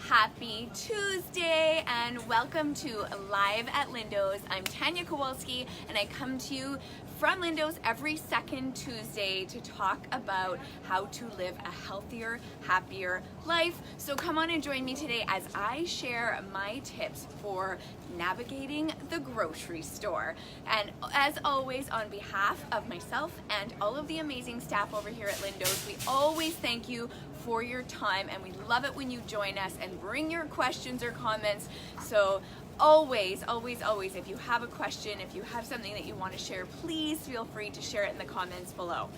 Happy Tuesday and welcome to Live at Lindo's. I'm Tania Kowalski and I come to you from Lindo's every second Tuesday to talk about how to live a healthier, happier life. So come on and join me today as I share my tips for navigating the grocery store. And as always, on behalf of myself and all of the amazing staff over here at Lindo's, we always thank you for your time and we love it when you join us and bring your questions or comments. So always, if you have a question, if you have something that you want to share, please feel free to share it in the comments below.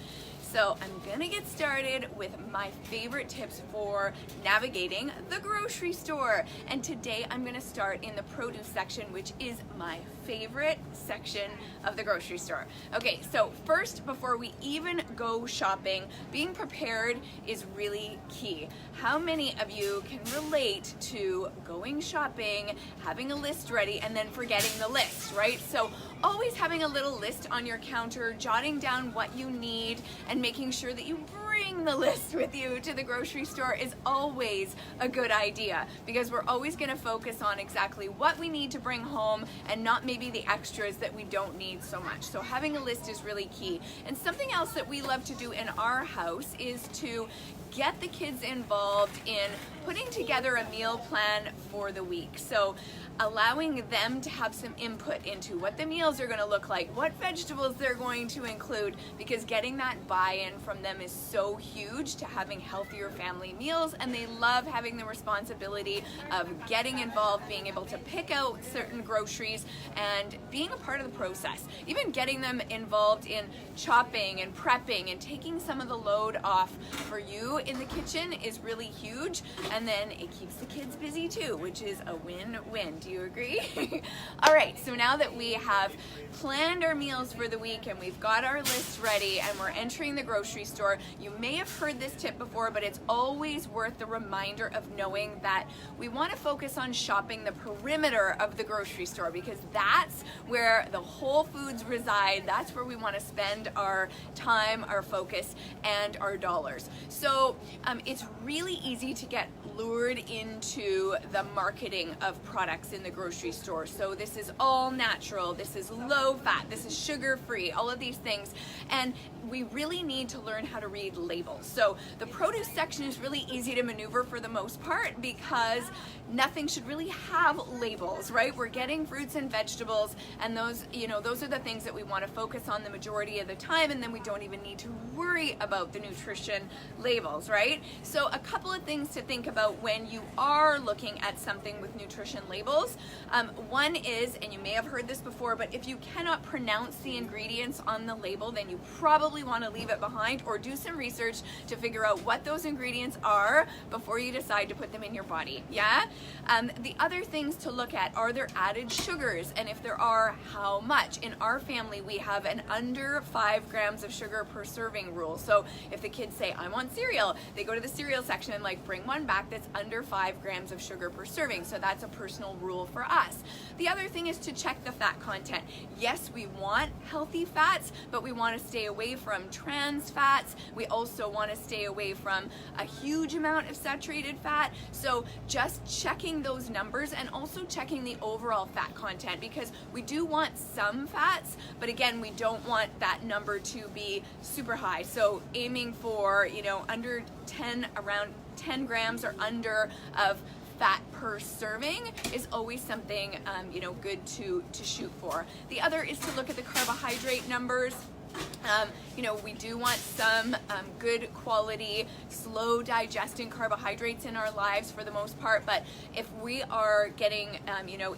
So I'm gonna get started with my favorite tips for navigating the grocery store. And today I'm gonna start in the produce section, which is my favorite section of the grocery store. Okay, so first, before we even go shopping, being prepared is really key. How many of you can relate to going shopping, having a list ready, and then forgetting the list, right? So always having a little list on your counter, jotting down what you need, and making sure that you bring the list with you to the grocery store is always a good idea, because we're always going to focus on exactly what we need to bring home and not maybe the extras that we don't need so much. So having a list is really key. And something else that we love to do in our house is to get the kids involved in putting together a meal plan for the week. So allowing them to have some input into what the meals are going to look like, what vegetables they're going to include, because getting that buy-in from them is so huge to having healthier family meals, and they love having the responsibility of getting involved, being able to pick out certain groceries and being a part of the process. Even getting them involved in chopping and prepping and taking some of the load off for you in the kitchen is really huge, and then it keeps the kids busy too, which is a win-win. Do you agree? All right, so now that we have planned our meals for the week and we've got our list ready and we're entering the grocery store, you may have heard this tip before, but it's always worth the reminder of knowing that we want to focus on shopping the perimeter of the grocery store, because that's where the whole foods reside. That's where we want to spend our time, our focus, and our dollars. So it's really easy to get lured into the marketing of products in the grocery store. So this is all natural, this is low fat, this is sugar free, all of these things. And we really need to learn how to read labels. So the produce section is really easy to maneuver for the most part, because nothing should really have labels, right? We're getting fruits and vegetables, and those are the things that we want to focus on the majority of the time, and then we don't even need to worry about the nutrition labels, right? So a couple of things to think about when you are looking at something with nutrition labels. One is, and you may have heard this before, but if you cannot pronounce the ingredients on the label, then you probably want to leave it behind or do some research to figure out what those ingredients are before you decide to put them in your body. Yeah? The other things to look at, are there added sugars? And if there are, how much? In our family, we have an under 5 grams of sugar per serving rule. So if the kids say, I want cereal, they go to the cereal section and bring one back that's under 5 grams of sugar per serving. So that's a personal rule for us. The other thing is to check the fat content. Yes, we want healthy fats, but we want to stay away from trans fats. We also want to stay away from a huge amount of saturated fat. So just checking those numbers and also checking the overall fat content, because we do want some fats, but again, we don't want that number to be super high. So aiming for, under 10, around 10 grams or under of fat per serving is always something good to shoot for. The other is to look at the carbohydrate numbers. We do want some good quality, slow digesting carbohydrates in our lives for the most part, but if we are getting,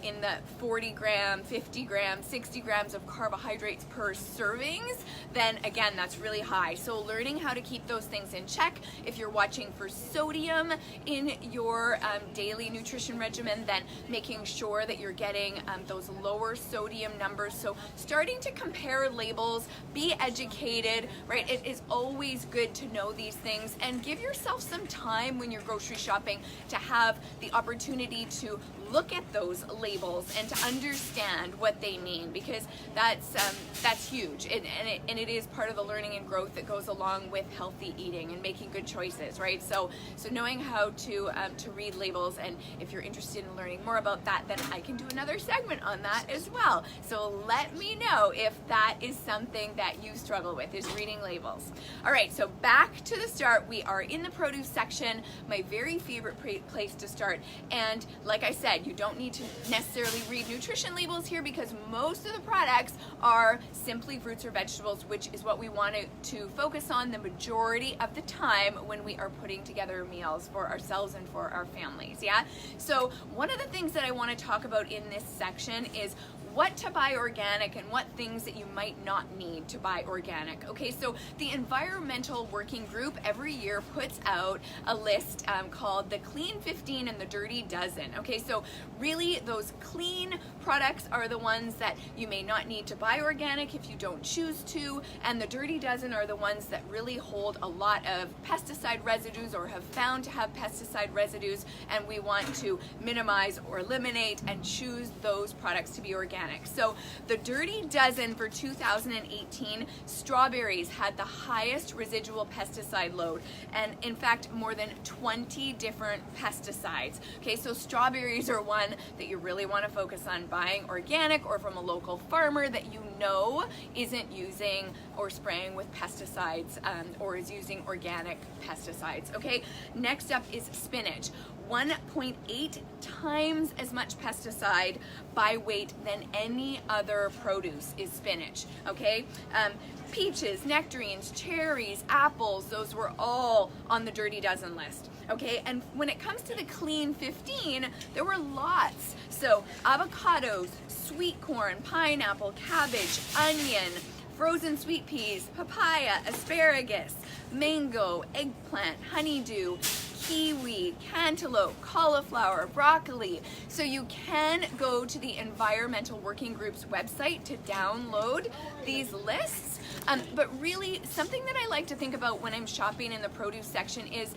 in the 40 gram, 50 gram, 60 grams of carbohydrates per servings, then again, that's really high. So learning how to keep those things in check. If you're watching for sodium in your daily nutrition regimen, then making sure that you're getting those lower sodium numbers. So starting to compare labels, be educated, right? It is always good to know these things, and give yourself some time when you're grocery shopping to have the opportunity to look at those labels and to understand what they mean, because that's huge, and it is part of the learning and growth that goes along with healthy eating and making good choices, right? So knowing how to read labels, and if you're interested in learning more about that, then I can do another segment on that as well. So let me know if that is something that you struggle with, is reading labels. All right, so back to the start. We are in the produce section, my very favorite place to start. And like I said, you don't need to necessarily read nutrition labels here, because most of the products are simply fruits or vegetables, which is what we want to focus on the majority of the time when we are putting together meals for ourselves and for our families, yeah? So one of the things that I want to talk about in this section is what to buy organic and what things that you might not need to buy organic. Okay, so the Environmental Working Group every year puts out a list called the Clean 15 and the Dirty Dozen. Okay, so really those clean products are the ones that you may not need to buy organic if you don't choose to, and the Dirty Dozen are the ones that really hold a lot of pesticide residues or have found to have pesticide residues, and we want to minimize or eliminate and choose those products to be organic. So the Dirty Dozen for 2018, strawberries had the highest residual pesticide load, and in fact more than 20 different pesticides. Okay, so strawberries are one that you really want to focus on buying organic or from a local farmer that you know isn't using or spraying with pesticides or is using organic pesticides. Okay, next up is spinach. 1.8 times as much pesticide by weight than any other produce is spinach, okay? Peaches, nectarines, cherries, apples, those were all on the Dirty Dozen list, okay? And when it comes to the Clean 15, there were lots. So avocados, sweet corn, pineapple, cabbage, onion, frozen sweet peas, papaya, asparagus, mango, eggplant, honeydew, kiwi, cantaloupe, cauliflower, broccoli. So you can go to the Environmental Working Group's website to download these lists. But really, something that I like to think about when I'm shopping in the produce section is,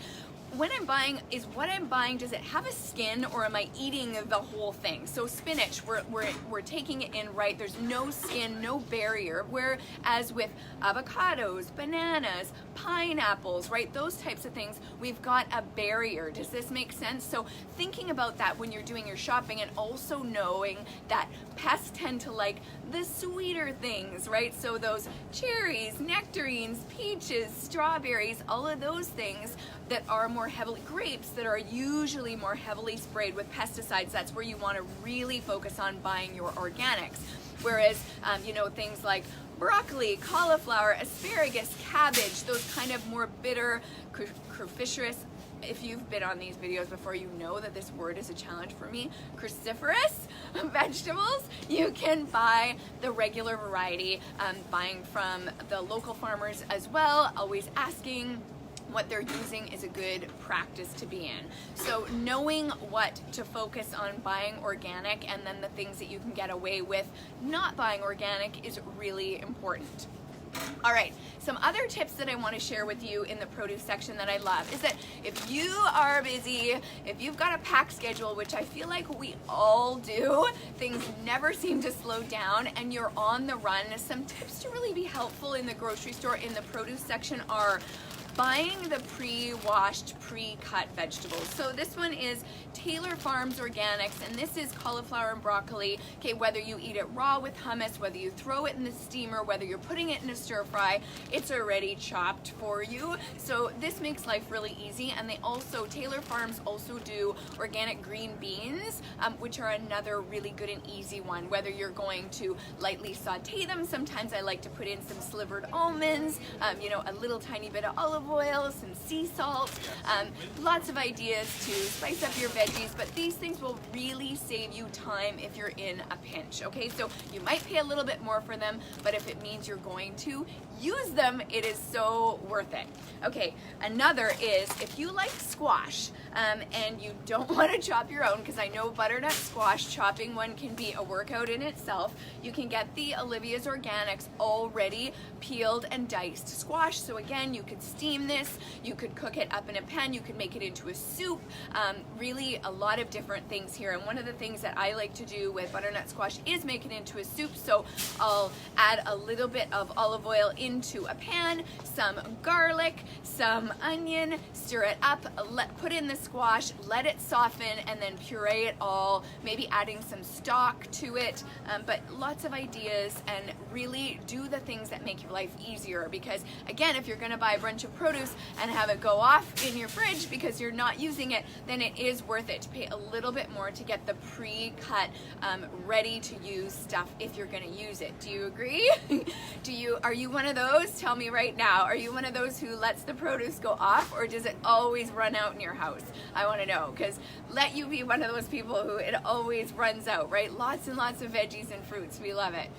when I'm buying, is what I'm buying, does it have a skin, or am I eating the whole thing? So spinach, we're taking it in, right? There's no skin, no barrier. Whereas with avocados, bananas, pineapples, right? Those types of things, we've got a barrier. Does this make sense? So thinking about that when you're doing your shopping, and also knowing that pests tend to like the sweeter things, right? So those cherries, nectarines, peaches, strawberries, all of those things that are more heavily, grapes that are usually more heavily sprayed with pesticides, that's where you want to really focus on buying your organics. Whereas, things like broccoli, cauliflower, asparagus, cabbage, those kind of more bitter, cruciferous, if you've been on these videos before, you know that this word is a challenge for me, cruciferous vegetables, you can buy the regular variety, buying from the local farmers as well, always asking what they're using is a good practice to be in. So knowing what to focus on buying organic, and then the things that you can get away with not buying organic, is really important. All right, some other tips that I want to share with you in the produce section that I love is that if you are busy, if you've got a packed schedule, which I feel like we all do, things never seem to slow down, and you're on the run, some tips to really be helpful in the grocery store in the produce section are buying the pre-washed, pre-cut vegetables. So this one is Taylor Farms Organics, and this is cauliflower and broccoli. Okay, whether you eat it raw with hummus, whether you throw it in the steamer, whether you're putting it in a stir fry, it's already chopped for you. So this makes life really easy. And they also, Taylor Farms also do organic green beans, which are another really good and easy one. Whether you're going to lightly saute them, sometimes I like to put in some slivered almonds, a little tiny bit of olive olive oil, some sea salt, lots of ideas to spice up your veggies, but these things will really save you time if you're in a pinch, okay? So you might pay a little bit more for them, but if it means you're going to use them, it is so worth it. Okay, another is if you like squash and you don't want to chop your own, because I know butternut squash, chopping one can be a workout in itself, you can get the Olivia's Organics already peeled and diced squash. So again, you could steam this, you could cook it up in a pan, you could make it into a soup, really a lot of different things here. And one of the things that I like to do with butternut squash is make it into a soup. So I'll add a little bit of olive oil into a pan, some garlic, some onion, stir it up, put in the squash, let it soften, and then puree it all, maybe adding some stock to it, but lots of ideas, and really do the things that make your life easier. Because again, if you're gonna buy a bunch of produce and have it go off in your fridge because you're not using it, then it is worth it to pay a little bit more to get the pre-cut, ready to use stuff if you're gonna use it. Do you agree? Are you one of those? Tell me right now. Are you one of those who lets the produce go off, or does it always run out in your house? I want to know, because let you be one of those people who it always runs out, right? Lots and lots of veggies and fruits. We love it.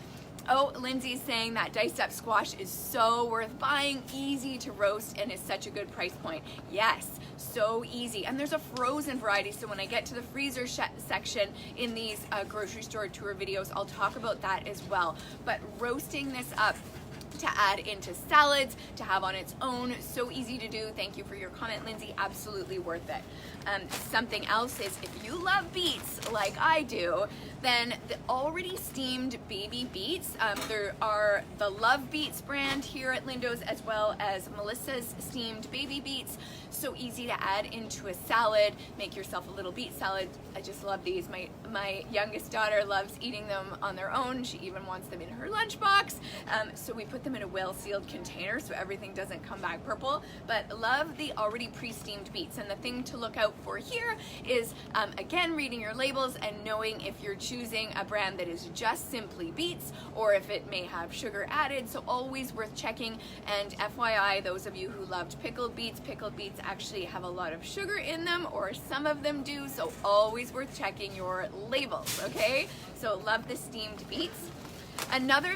Oh, Lindsay's saying that diced up squash is so worth buying, easy to roast, and is such a good price point. Yes, so easy. And there's a frozen variety, so when I get to the freezer section in these grocery store tour videos, I'll talk about that as well. But roasting this up to add into salads, to have on its own, so easy to do. Thank you for your comment, Lindsay. Absolutely worth it. Something else is, if you love beets like I do, then the already steamed baby beets, there are the Love Beets brand here at Lindo's, as well as Melissa's steamed baby beets. So easy to add into a salad. Make yourself a little beet salad. I just love these. My youngest daughter loves eating them on their own. She even wants them in her lunchbox. So we put them in a well-sealed container so everything doesn't come back purple. But love the already pre-steamed beets. And the thing to look out for here is, again, reading your labels and knowing if you're choosing a brand that is just simply beets or if it may have sugar added. So always worth checking. And FYI, those of you who loved pickled beets actually have a lot of sugar in them, or some of them do. So always worth checking your labels, okay? So love the steamed beets. Another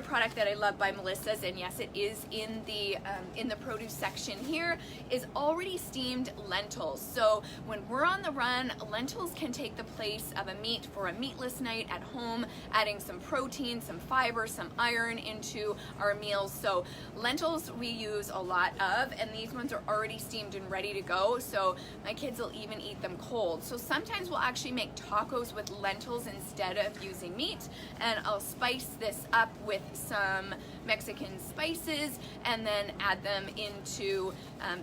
product that I love by Melissa's, and yes, it is in the produce section here, is already steamed lentils. So when we're on the run, lentils can take the place of a meat for a meatless night at home, adding some protein, some fiber, some iron into our meals. So lentils we use a lot of, and these ones are already steamed and ready to go. So my kids will even eat them cold. So sometimes we'll actually make tacos with lentils instead of using meat. And I'll spice this up with some Mexican spices and then add them into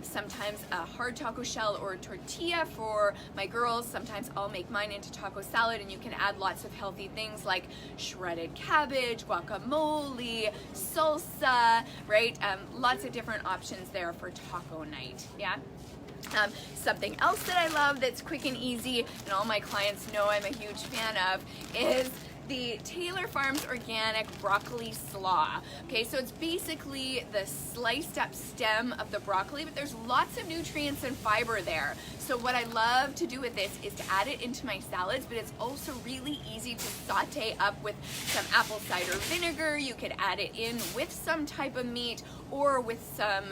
sometimes a hard taco shell or a tortilla for my girls. Sometimes I'll make mine into taco salad, and you can add lots of healthy things like shredded cabbage, guacamole, salsa, right? Lots of different options there for taco night, yeah? Something else that I love that's quick and easy, and all my clients know I'm a huge fan of, is the Taylor Farms Organic Broccoli Slaw. Okay, so it's basically the sliced up stem of the broccoli, but there's lots of nutrients and fiber there. So what I love to do with this is to add it into my salads, but it's also really easy to saute up with some apple cider vinegar. You could add it in with some type of meat or with some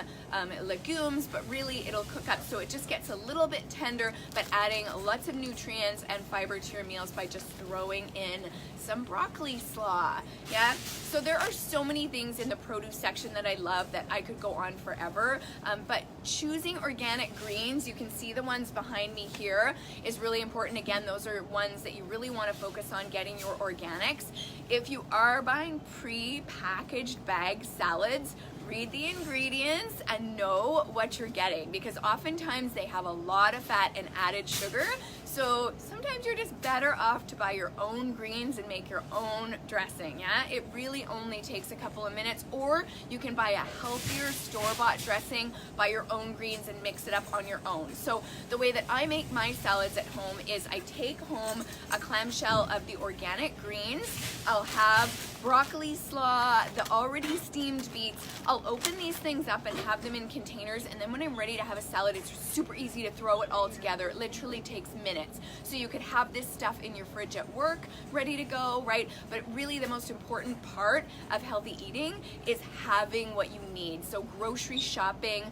legumes, but really it'll cook up so it just gets a little bit tender, but adding lots of nutrients and fiber to your meals by just throwing in some broccoli slaw. Yeah, so there are so many things in the produce section that I love that I could go on forever, but choosing organic greens, you can see the ones behind me here, is really important. Again, those are ones that you really want to focus on getting your organics. If you are buying pre-packaged bag salads, read the ingredients and know what you're getting, because oftentimes they have a lot of fat and added sugar. So sometimes you're just better off to buy your own greens and make your own dressing, yeah? It really only takes a couple of minutes, or you can buy a healthier store-bought dressing, buy your own greens and mix it up on your own. So the way that I make my salads at home is I take home a clamshell of the organic greens. I'll have broccoli slaw, the already steamed beets. I'll open these things up and have them in containers, and then when I'm ready to have a salad, it's super easy to throw it all together. It literally takes minutes. So you could have this stuff in your fridge at work, ready to go, right? But really the most important part of healthy eating is having what you need. So grocery shopping,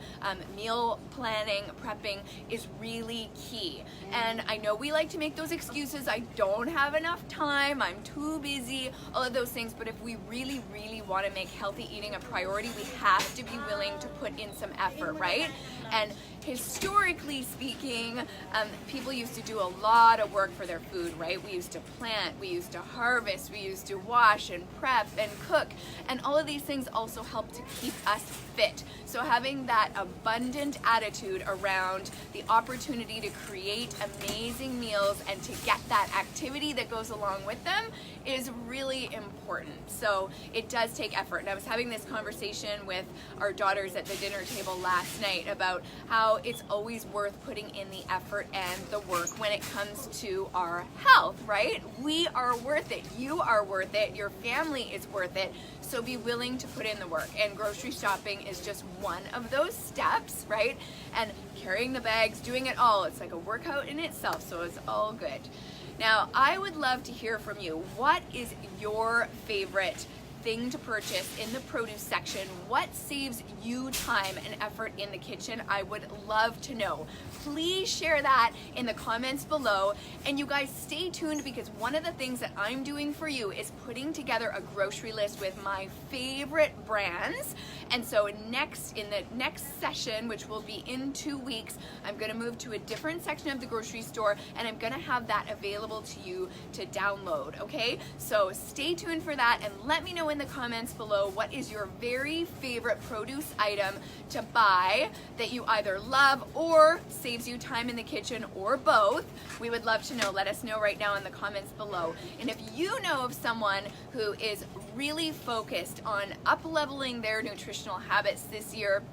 meal planning, prepping is really key. And I know we like to make those excuses. I don't have enough time, I'm too busy, all of those things. But if we really, really want to make healthy eating a priority, we have to be willing to put in some effort, right? And historically speaking, people used to do a lot of work for their food, right? We used to plant, we used to harvest, we used to wash and prep and cook, and all of these things also help to keep us fit. So having that abundant attitude around the opportunity to create amazing meals and to get that activity that goes along with them is really important. So it does take effort. And I was having this conversation with our daughters at the dinner table last night about how it's always worth putting in the effort and the work when it comes to our health, right? We are worth it. You are worth it. Your family is worth it. So be willing to put in the work. And grocery shopping is just one of those steps, right? And carrying the bags, doing it all. It's like a workout in itself, so it's all good. Now, I would love to hear from you. What is your favorite thing to purchase in the produce section? What saves you time and effort in the kitchen? I would love to know. Please share that in the comments below. And you guys stay tuned, because one of the things that I'm doing for you is putting together a grocery list with my favorite brands. And so in the next session, which will be in 2 weeks, I'm gonna move to a different section of the grocery store, and I'm gonna have that available to you to download, okay? So stay tuned for that, and let me know in the comments below what is your very favorite produce item to buy that you either love or saves you time in the kitchen, or both. We would love to know. Let us know right now in the comments below. And if you know of someone who is really focused on up-leveling their nutritional habits this year,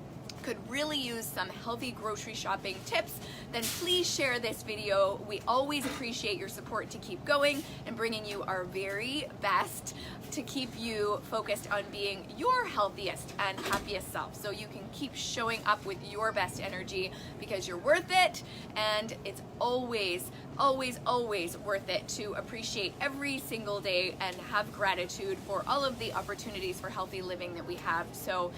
could really use some healthy grocery shopping tips, then please share this video. We always appreciate your support to keep going and bringing you our very best to keep you focused on being your healthiest and happiest self, so you can keep showing up with your best energy, because you're worth it, and it's always, always, always worth it to appreciate every single day and have gratitude for all of the opportunities for healthy living that we have. So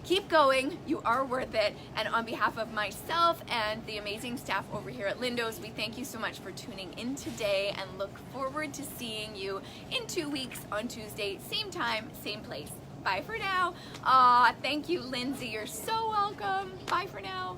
keep going, you are worth it. And on behalf of myself and the amazing staff over here at Lindo's, we thank you so much for tuning in today, and look forward to seeing you in 2 weeks on Tuesday, same time, same place. Bye for now. Aw, thank you, Lindsay. You're so welcome. Bye for now.